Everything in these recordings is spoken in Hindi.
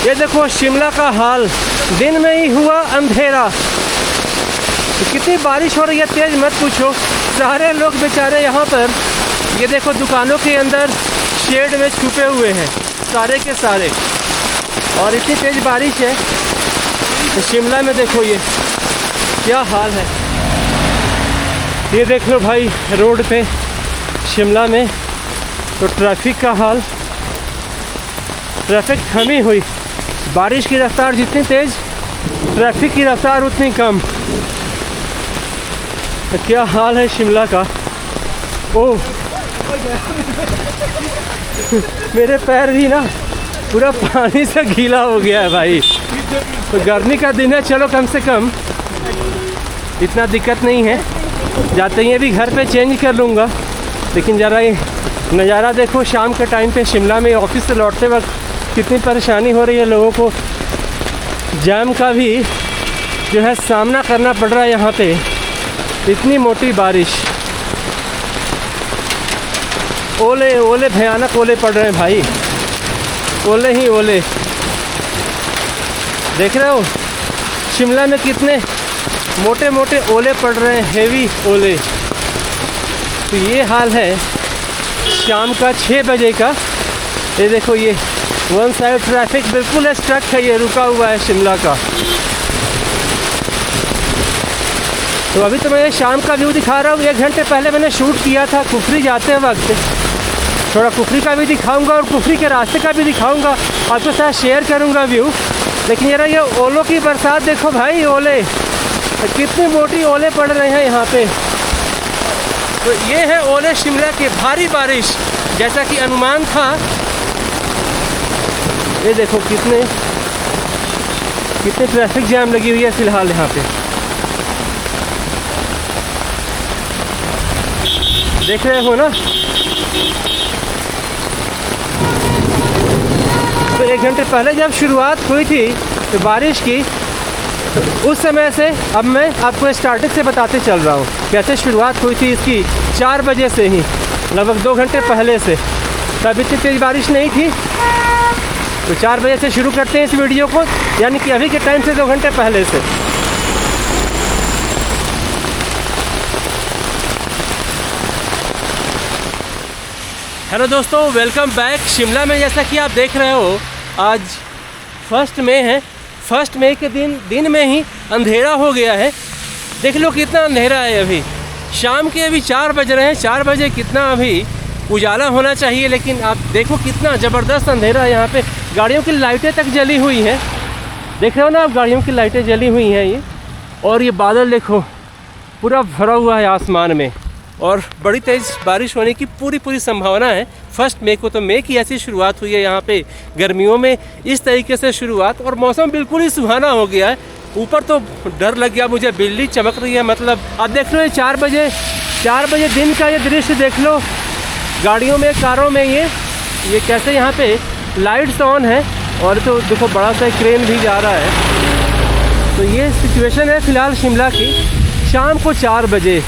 ये देखो शिमला का हाल, दिन में ही हुआ अंधेरा। कितनी बारिश हो रही है तेज़, मत पूछो। सारे लोग बेचारे यहाँ पर, ये देखो दुकानों के अंदर शेड में छुपे हुए हैं सारे के सारे। और इतनी तेज़ बारिश है तो शिमला में देखो ये क्या हाल है। ये देख लो भाई रोड पे शिमला में तो ट्रैफिक का हाल, ट्रैफिक थमी हुई। बारिश की रफ्तार जितनी तेज़, ट्रैफिक की रफ्तार उतनी कम। तो क्या हाल है शिमला का। ओह मेरे पैर भी ना पूरा पानी से गीला हो गया है भाई। तो गर्मी का दिन है, चलो कम से कम इतना दिक्कत नहीं है। जाते ही भी घर पे चेंज कर लूँगा। लेकिन ज़रा ये नज़ारा देखो शाम के टाइम पे शिमला में ऑफिस से लौटते वक्त कितनी परेशानी हो रही है लोगों को। जाम का भी जो है सामना करना पड़ रहा है यहाँ पे। इतनी मोटी बारिश, ओले ओले, भयानक ओले पड़ रहे हैं भाई, ओले ही ओले। देख रहे हो शिमला में कितने मोटे मोटे ओले पड़ रहे हैं, हेवी ओले। तो ये हाल है शाम का 6 बजे का। ये देखो ये वन साइड ट्रैफिक बिल्कुल स्ट्रक है, ये रुका हुआ है शिमला का। तो अभी तो मैं ये शाम का व्यू दिखा रहा हूँ। 1 घंटे पहले मैंने शूट किया था कुफरी जाते वक्त। थोड़ा कुफरी का भी दिखाऊंगा और कुफरी के रास्ते का भी दिखाऊंगा, आपके साथ शेयर करूंगा व्यू। लेकिन यार ये ओलों की बरसात देखो भाई, ओले कितनी मोटी ओले पड़ रहे हैं यहाँ पे। तो ये है ओले शिमला के, भारी बारिश जैसा कि अनुमान था। ये देखो कितने ट्रैफिक जैम लगी हुई है फ़िलहाल यहाँ पे। देख रहे हो ना। तो 1 घंटे पहले जब शुरुआत हुई थी तो बारिश की, तो उस समय से अब मैं आपको स्टार्टिंग से बताते चल रहा हूँ कैसे शुरुआत हुई थी इसकी। 4 बजे से ही, लगभग 2 घंटे पहले से। तब इतनी तेज़ बारिश नहीं थी। तो 4 बजे से शुरू करते हैं इस वीडियो को, यानी कि अभी के टाइम से 2 घंटे पहले से। हेलो दोस्तों, वेलकम बैक। शिमला में जैसा कि आप देख रहे हो आज 1 मई है। 1 मई के दिन में ही अंधेरा हो गया है। देख लो कितना अंधेरा है। अभी शाम के अभी 4 बज रहे हैं। 4 बजे कितना अभी उजाला होना चाहिए, लेकिन आप देखो कितना ज़बरदस्त अंधेरा है यहाँ पे। गाड़ियों की लाइटें तक जली हुई हैं। देख रहे हो ना आप, गाड़ियों की लाइटें जली हुई हैं ये। और ये बादल देखो पूरा भरा हुआ है आसमान में। और बड़ी तेज़ बारिश होने की पूरी संभावना है 1 मई को। तो मई की ऐसी शुरुआत हुई है यहाँ पे, गर्मियों में इस तरीके से शुरुआत। और मौसम बिल्कुल ही सुहाना हो गया है। ऊपर तो डर लग गया मुझे, बिजली चमक रही है। मतलब आप देख लो ये 4 बजे दिन का ये दृश्य देख लो। गाड़ियों में, कारों में ये कैसे यहाँ पे लाइट्स ऑन है। और तो देखो बड़ा सा क्रेन भी जा रहा है। तो ये सिचुएशन है फ़िलहाल शिमला की शाम को 4 बजे।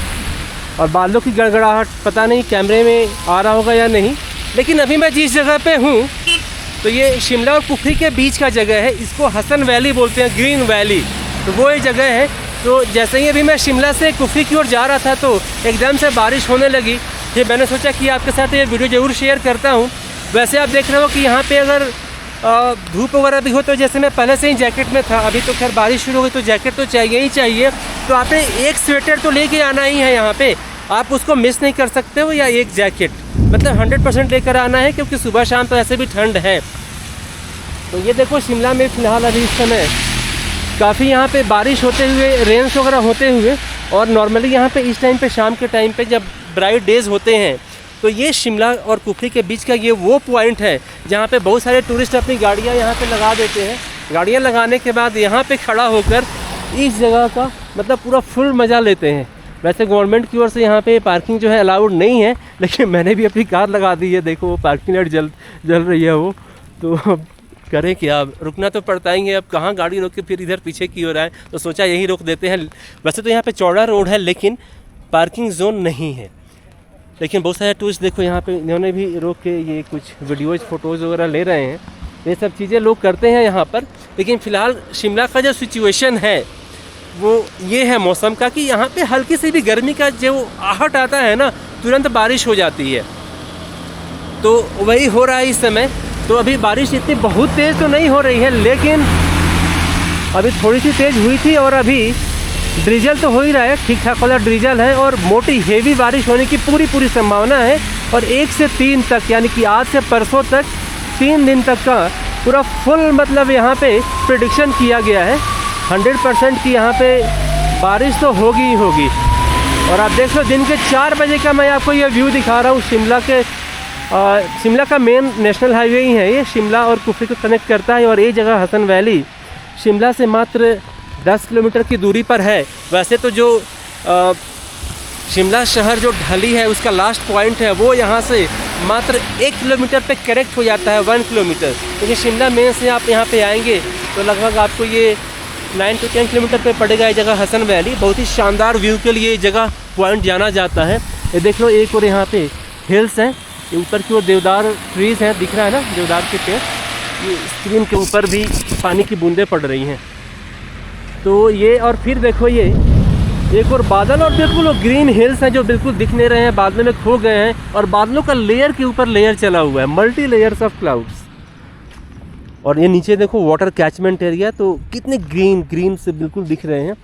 और बादलों की गड़गड़ाहट पता नहीं कैमरे में आ रहा होगा या नहीं। लेकिन अभी मैं जिस जगह पे हूँ तो ये शिमला और कुफरी के बीच का जगह है। इसको हसन वैली बोलते हैं, ग्रीन वैली। तो वो ये जगह है। तो जैसे ही अभी मैं शिमला से कुफरी की ओर जा रहा था तो एकदम से बारिश होने लगी। फिर मैंने सोचा कि आपके साथ ये वीडियो ज़रूर शेयर करता हूँ। वैसे आप देख रहे हो कि यहाँ पे अगर धूप वगैरह भी हो तो जैसे मैं पहले से ही जैकेट में था। अभी तो खैर बारिश शुरू हो गई तो जैकेट तो चाहिए ही चाहिए। तो आपने एक स्वेटर तो लेके आना ही है यहाँ पे, आप उसको मिस नहीं कर सकते हो। या एक जैकेट मतलब 100% लेकर आना है, क्योंकि सुबह शाम तो ऐसे भी ठंड है। तो ये देखो शिमला में फ़िलहाल अभी इस समय काफ़ी यहाँ पे बारिश होते हुए, रेन्स वगैरह होते हुए। और नॉर्मली यहाँ पे इस टाइम पे, शाम के टाइम पे जब ब्राइट डेज़ होते हैं, तो ये शिमला और कुफरी के बीच का ये वो पॉइंट है जहाँ पे बहुत सारे टूरिस्ट अपनी गाड़ियाँ यहाँ पे लगा देते हैं। गाड़ियाँ लगाने के बाद यहाँ पे खड़ा होकर इस जगह का मतलब पूरा फुल मज़ा लेते हैं। वैसे गवर्नमेंट की ओर से यहाँ पे पार्किंग जो है अलाउड नहीं है, लेकिन मैंने भी अपनी कार लगा दी है। देखो वो पार्किंग लाइट जल रही है वो। तो अब करें क्या, अब रुकना तो पड़ता ही है। अब कहाँ गाड़ी रोक के फिर इधर पीछे की ओर आए, तो सोचा यहीं रोक देते हैं। वैसे तो यहाँ पे चौड़ा रोड है लेकिन पार्किंग जोन नहीं है। लेकिन बहुत सारे टूरिस्ट देखो यहाँ पे इन्होंने भी रोक के ये कुछ वीडियोज़ फ़ोटोज़ वगैरह ले रहे हैं। ये सब चीज़ें लोग करते हैं यहाँ पर। लेकिन फ़िलहाल शिमला का जो सिचुएशन है वो ये है मौसम का कि यहाँ पे हल्की सी भी गर्मी का जो आहट आता है ना, तुरंत बारिश हो जाती है। तो वही हो रहा है इस समय। तो अभी बारिश इतनी बहुत तेज़ तो नहीं हो रही है, लेकिन अभी थोड़ी सी तेज़ हुई थी और अभी ड्रिजल तो हो ही रहा है, ठीक ठाक वाला ड्रिजल है और मोटी हेवी बारिश होने की पूरी संभावना है। और 1 से 3 तक, यानी कि आज से परसों तक 3 दिन तक का पूरा फुल मतलब यहाँ पे प्रेडिक्शन किया गया है 100% की यहाँ पे बारिश तो होगी ही होगी। और आप देख लो दिन के 4 बजे का मैं आपको ये व्यू दिखा रहा हूँ शिमला के। शिमला का मेन नेशनल हाईवे ही है ये, शिमला और कुफरी को कनेक्ट करता है। और ये जगह हसन वैली शिमला से मात्र 10 किलोमीटर की दूरी पर है। वैसे तो जो शिमला शहर जो ढली है उसका लास्ट पॉइंट है वो यहाँ से मात्र 1 किलोमीटर पे करेक्ट हो जाता है, 1 किलोमीटर। क्योंकि शिमला मेन से आप यहाँ पे आएंगे तो लगभग आपको ये 9 से 10 किलोमीटर पे पड़ेगा ये जगह हसन वैली। बहुत ही शानदार व्यू के लिए ये जगह पॉइंट जाना जाता है। ये देख लो, एक और यहाँ पे हिल्स हैं, ये ऊपर की ओर देवदार ट्रीज़ हैं, दिख रहा है ना देवदार के पेड़। ये स्क्रीन के ऊपर भी पानी की बूंदें पड़ रही हैं। तो ये और फिर देखो ये एक और बादल और बिल्कुल वो ग्रीन हिल्स हैं जो बिल्कुल दिख नहीं रहे हैं, बादलों में खो गए हैं। और बादलों का लेयर के ऊपर लेयर चला हुआ है, मल्टी लेयर्स ऑफ क्लाउड्स। और ये नीचे देखो वाटर कैचमेंट एरिया, तो कितने ग्रीन से बिल्कुल दिख रहे हैं।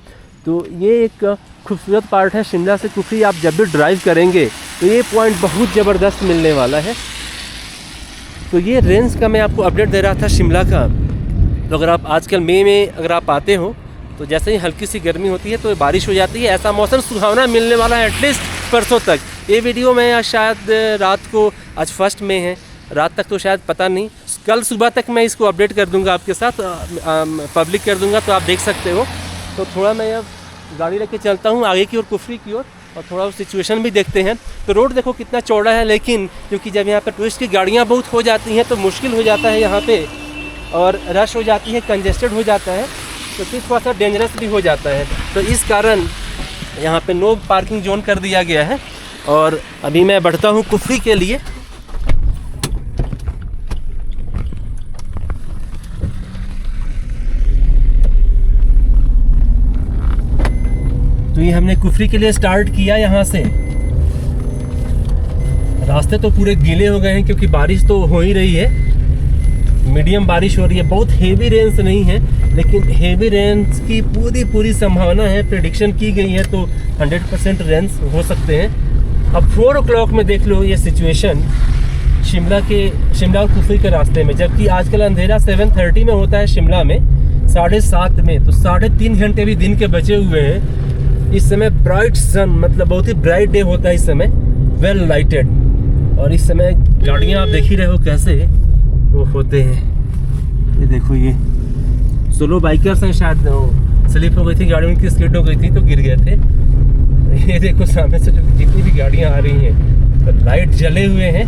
तो ये एक खूबसूरत पार्ट है शिमला से कुफरी। आप जब भी ड्राइव करेंगे तो ये पॉइंट बहुत ज़बरदस्त मिलने वाला है। तो ये रेंज का मैं आपको अपडेट दे रहा था शिमला का। तो अगर आप आजकल मई में अगर आप आते हो तो जैसे ही हल्की सी गर्मी होती है तो बारिश हो जाती है। ऐसा मौसम सुहावना मिलने वाला है एटलीस्ट परसों तक। ये वीडियो मैं शायद रात को, आज 1 मई है, रात तक तो शायद पता नहीं, कल सुबह तक मैं इसको अपडेट कर दूंगा आपके साथ, पब्लिक कर दूंगा, तो आप देख सकते हो। तो थोड़ा मैं अब गाड़ी लेके चलता हूँ आगे की ओर, कुफरी की ओर, और थोड़ा सिचुएशन भी देखते हैं। तो रोड देखो कितना चौड़ा है, लेकिन क्योंकि जब यहाँ पर टूरिस्ट की गाड़ियाँ बहुत हो जाती हैं तो मुश्किल हो जाता है यहाँ पे, और रश हो जाती है, कंजेस्टेड हो जाता है, तो फिर थोड़ा सा डेंजरस भी हो जाता है। तो इस कारण यहाँ पे नो पार्किंग जोन कर दिया गया है। और अभी मैं बढ़ता हूँ कुफरी के लिए। तो ये हमने कुफरी के लिए स्टार्ट किया यहाँ से। रास्ते तो पूरे गीले हो गए हैं क्योंकि बारिश तो हो ही रही है, मीडियम बारिश हो रही है, बहुत हेवी रेंस नहीं है, लेकिन हेवी रेंस की पूरी संभावना है, प्रेडिक्शन की गई है। तो 100% रेंस हो सकते हैं। अब 4 o'clock में देख लो ये सिचुएशन शिमला और कुफरी के रास्ते में, जबकि आजकल अंधेरा 7:30 में होता है शिमला में, 7:30 में, तो 3.5 घंटे भी दिन के बचे हुए हैं। इस समय ब्राइट सन, मतलब बहुत ही ब्राइट डे होता है इस समय, वेल लाइटेड। और इस समय गाड़ियाँ आप देख ही रहे हो कैसे वो होते हैं। ये देखो, ये सोलो बाइकर्स हैं, शायद स्लिप हो गई थी गाड़ी, उनकी स्किड हो गई थी तो गिर गए थे। ये देखो सामने से जितनी भी गाड़ियाँ आ रही हैं तो लाइट जले हुए हैं।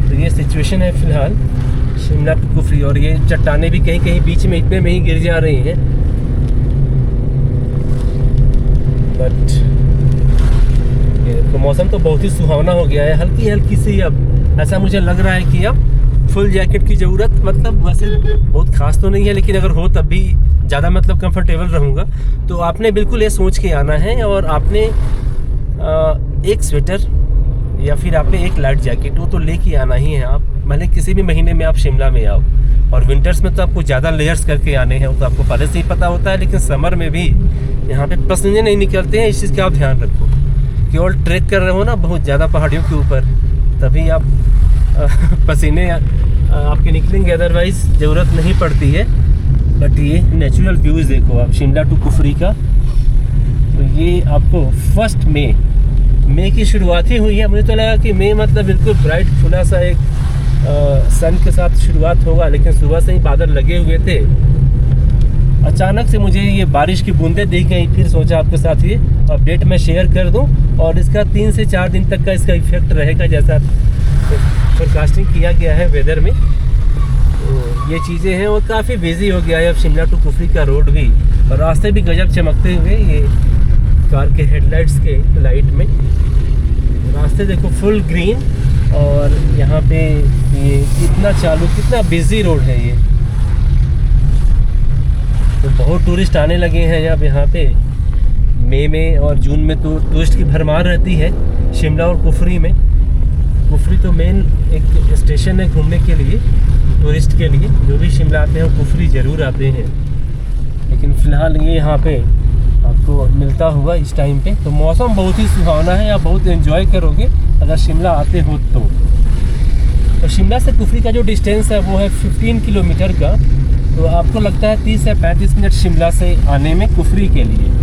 तो ये सिचुएशन है फिलहाल शिमला की कुफरी। और ये चट्टाने भी कहीं कहीं बीच में इतने में ही गिर जा रही हैं। बट तो मौसम तो बहुत ही सुहावना हो गया है, हल्की हल्की सी अब ऐसा मुझे लग रहा है कि अब फुल जैकेट की ज़रूरत, मतलब वैसे बहुत खास तो नहीं है, लेकिन अगर हो तब भी ज़्यादा मतलब कंफर्टेबल रहूँगा। तो आपने बिल्कुल ये सोच के आना है, और आपने एक स्वेटर या फिर आपने एक लाइट जैकेट वो तो लेके आना ही है। आप भले किसी भी महीने में आप शिमला में आओ, और विंटर्स में तो आपको ज़्यादा लेयर्स करके आने हैं, वो तो आपको पहले से ही पता होता है। लेकिन समर में भी यहाँ पे पसीने नहीं निकलते हैं, इस चीज़ का आप ध्यान रखो। केवल ट्रैक कर रहे हो ना बहुत ज़्यादा पहाड़ियों के ऊपर, तभी आप पसीने आपके निकलेंगे, अदरवाइज ज़रूरत नहीं पड़ती है। बट ये नेचुरल व्यूज़ देखो आप शिमला टू कुफरी का। तो ये आपको 1 मई की शुरुआत ही हुई है। मुझे तो लगा कि मई मतलब बिल्कुल ब्राइट खुला सा एक सन के साथ शुरुआत होगा, लेकिन सुबह से ही बादल लगे हुए थे। अचानक से मुझे ये बारिश की बूंदें दिख गई, फिर सोचा आपके साथ ये अपडेट मैं शेयर कर दूं। और इसका 3 से 4 दिन तक का इसका इफेक्ट रहेगा, जैसा फोरकास्टिंग किया गया है वेदर में। तो ये चीज़ें हैं, और काफ़ी बिजी हो गया है अब शिमला टू कुफरी का रोड भी, और रास्ते भी गजब चमकते हुए ये कार के हेडलाइट्स के लाइट में। रास्ते देखो फुल ग्रीन, और यहाँ पे ये कितना चालू, कितना बिजी रोड है ये। तो बहुत टूरिस्ट आने लगे हैं अब यहाँ पे। मई में और जून में तो टूरिस्ट की भरमार रहती है शिमला और कुफरी में। कुफरी तो मेन एक स्टेशन है घूमने के लिए, टूरिस्ट के लिए। जो भी शिमला आते हैं वो कुफरी ज़रूर आते हैं। लेकिन फ़िलहाल ये यहाँ पे आपको मिलता होगा इस टाइम पे। तो मौसम बहुत ही सुहावना है, आप बहुत एंजॉय करोगे अगर शिमला आते हो तो शिमला से कुफरी का जो डिस्टेंस है वो है 15 किलोमीटर का। तो आपको लगता है 30 से 35 मिनट शिमला से आने में कुफरी के लिए।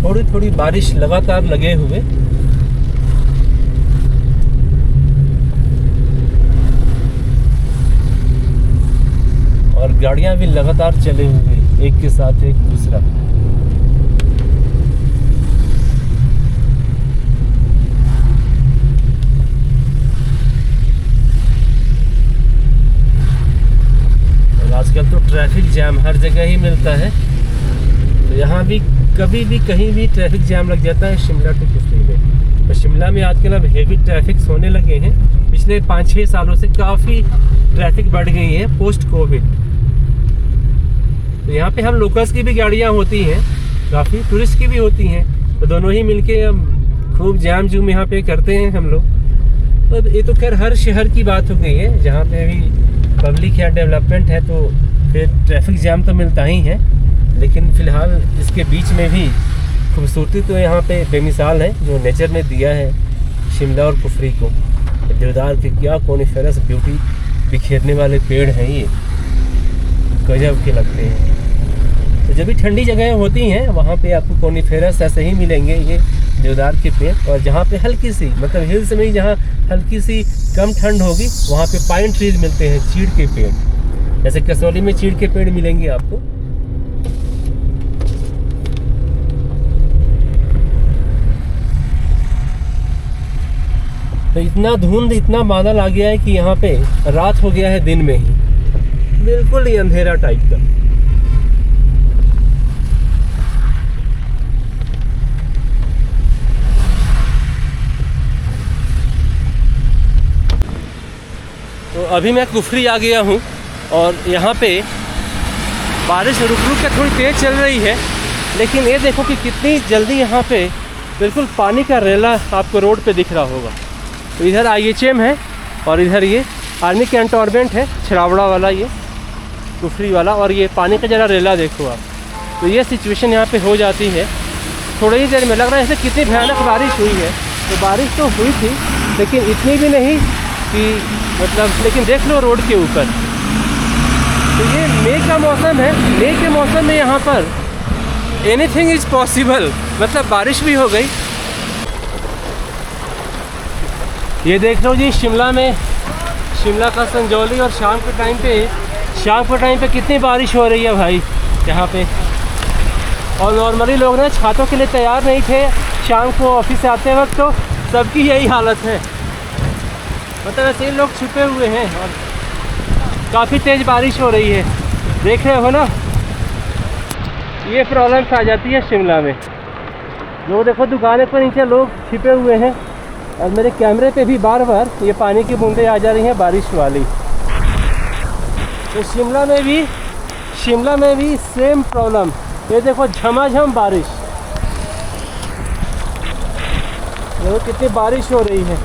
थोड़ी थोड़ी बारिश लगातार लगे हुए। और गाड़ियां भी लगातार चले हुए, एक के साथ एक दूसरा। और आजकल तो ट्रैफिक जैम हर जगह ही मिलता है। तो यहाँ भी कभी भी कहीं भी ट्रैफिक जैम लग जाता है शिमला टू कुफरी में। तो शिमला में आजकल अब हेवी ट्रैफिक होने लगे हैं। पिछले 5-6 सालों से काफ़ी ट्रैफिक बढ़ गई है पोस्ट कोविड। तो यहाँ पे हम लोकल्स की भी गाड़ियाँ होती हैं, काफ़ी टूरिस्ट की भी होती हैं। तो दोनों ही मिलके हम खूब जैम जूम यहाँ पे करते हैं हम लोग। तो ये तो खैर हर शहर की बात हो गई है, जहाँ पे भी पब्लिक या डेवलपमेंट है तो फिर ट्रैफिक जैम तो मिलता ही है। लेकिन फ़िलहाल इसके बीच में भी खूबसूरती तो यहाँ पे बेमिसाल है जो नेचर ने दिया है शिमला और कुफरी को। देवदार के क्या कोनिफेरस ब्यूटी बिखेरने वाले पेड़ हैं, ये गजब के लगते हैं। तो जब भी ठंडी जगह होती हैं वहाँ पे आपको कोनिफेरस ऐसे ही मिलेंगे, ये देवदार के पेड़। और जहाँ पे हल्की सी मतलब हिल्स में जहाँ हल्की सी कम ठंड होगी वहाँ पे पाइन ट्रीज मिलते हैं, चीड़ के पेड़। जैसे कसौली में चीड़ के पेड़ मिलेंगे आपको। तो इतना धुंध, इतना बादल आ गया है कि यहाँ पे रात हो गया है दिन में ही, बिल्कुल ही अंधेरा टाइप का। तो अभी मैं कुफरी आ गया हूँ और यहाँ पे बारिश रुक रुक के थोड़ी तेज चल रही है। लेकिन ये देखो कि कितनी जल्दी यहाँ पे बिल्कुल पानी का रेला आपको रोड पे दिख रहा होगा। तो इधर IHM है और इधर ये आर्मी कैंटोनमेंट है, छरावड़ा वाला, ये कुफरी वाला। और ये पानी का ज़रा रेला देखो आप। तो ये सिचुएशन यहाँ पे हो जाती है। थोड़ी ही देर में लग रहा है जैसे कितनी भयानक बारिश हुई है। तो बारिश तो हुई थी लेकिन इतनी भी नहीं कि मतलब, लेकिन देख लो रोड के ऊपर। तो ये मई का मौसम है। मई के मौसम में यहाँ पर एनीथिंग इज़ पॉसिबल, मतलब बारिश भी हो गई। ये देख लो जी शिमला में, शिमला का संजौली। और शाम के टाइम पे कितनी बारिश हो रही है भाई यहाँ पे। और नॉर्मली लोग ना छातों के लिए तैयार नहीं थे शाम को ऑफिस से आते वक्त। तो सबकी यही हालत है, मतलब ऐसे लोग छुपे हुए हैं। और काफ़ी तेज़ बारिश हो रही है, देख रहे हो ना। ये प्रॉब्लम्स आ जाती है शिमला में। लोग देखो दुकानें पर नीचे लोग छिपे हुए हैं। और मेरे कैमरे पे भी बार बार ये पानी की बूंदें आ जा रही हैं बारिश वाली। तो शिमला में भी सेम प्रॉब्लम। ये देखो झमाझम बारिश, देखो कितनी बारिश हो रही है।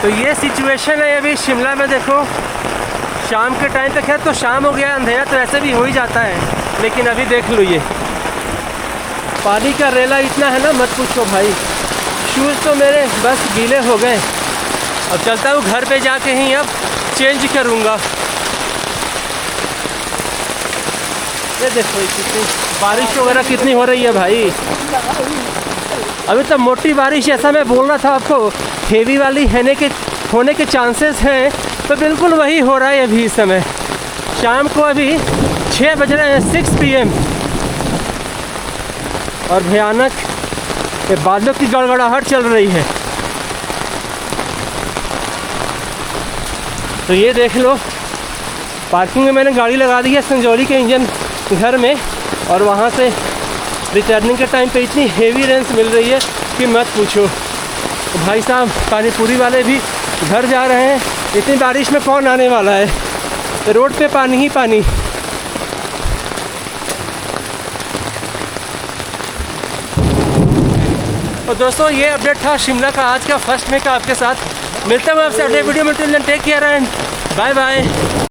तो ये सिचुएशन है अभी शिमला में। देखो शाम के टाइम तक है, तो शाम हो गया, अंधेरा तो ऐसे भी हो ही जाता है। लेकिन अभी देख लो ये पानी का रेला इतना है ना, मत पूछो भाई। शूज़ तो मेरे बस गीले हो गए। अब चलता हूँ घर पे जाके ही अब चेंज करूँगा। ये देखो कितनी बारिश वगैरह कितनी हो रही है भाई। अभी तो मोटी बारिश, ऐसा मैं बोल रहा था आपको, हेवी वाली होने के चांसेस हैं। तो बिल्कुल वही हो रहा है अभी इस समय। शाम को अभी 6 बज रहे हैं, 6 PM। और भयानक ये बादलों की गड़गड़ाहट चल रही है। तो ये देख लो, पार्किंग में मैंने गाड़ी लगा दी है संजौली के इंजन घर में, और वहाँ से रिटर्निंग के टाइम पे इतनी हेवी रेंस मिल रही है कि मत पूछो। तो भाई साहब पानी पूरी वाले भी घर जा रहे हैं, इतनी बारिश में कौन आने वाला है, रोड पे पानी ही पानी। तो दोस्तों ये अपडेट था शिमला का आज का फर्स्ट में का आपके साथ। मिलते हैं आपसे अगले वीडियो में, take care and bye bye.